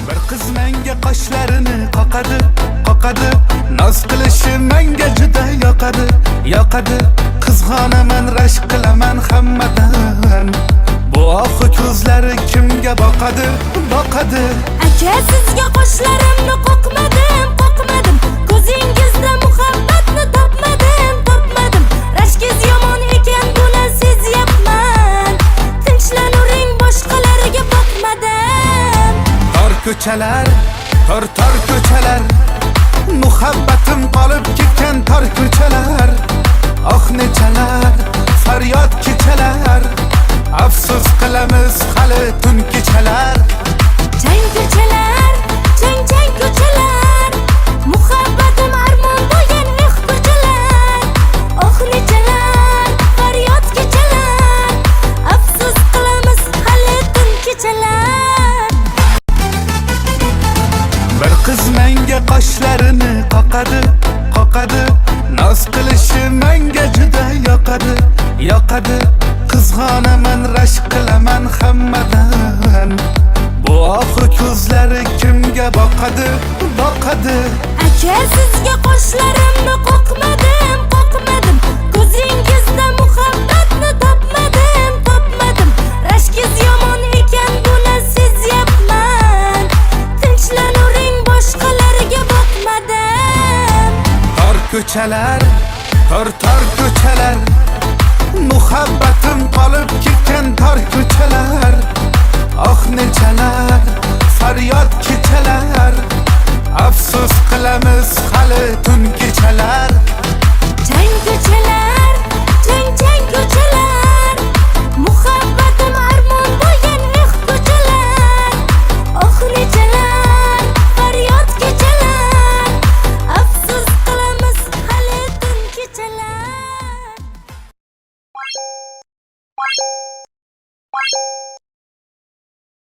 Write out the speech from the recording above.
Bir qiz menga qoshlarini qoqadi, noz qilishi menga juda yoqadi. Qizg'onaman, rashk qilaman hammadan. Bu oxu ko'zlari kimga boqadi? Aka, sizga qoshlarimni qoqmadim. Ko'zingizda muhabbatni topmadim. Rashkingiz yomon ekan, buni sezyapman. Tinchlanuvring, boshqalarga boqmadim. Tor ko'chalar, tor ko'chalar, muhabbatim qolib ketgan tor ko'chalar. Oh nechalar, faryod kechalar, afsus qilamiz hali tun kechalar. Chang ko'chalar, muhabbatim armon bo'lgan ko'chalar. Oh nechalar, faryod kechalar, afsus qilamiz hali tun kechalar. Bir qiz menga qoshlarini qoqadi, noz qilishi menga juda yoqadi. Qizg'onaman, rashk qilaman hammadan. Bu oxu ko'zlari kimga boqadi? Aka, sizga qoshlarimni qoqmadim.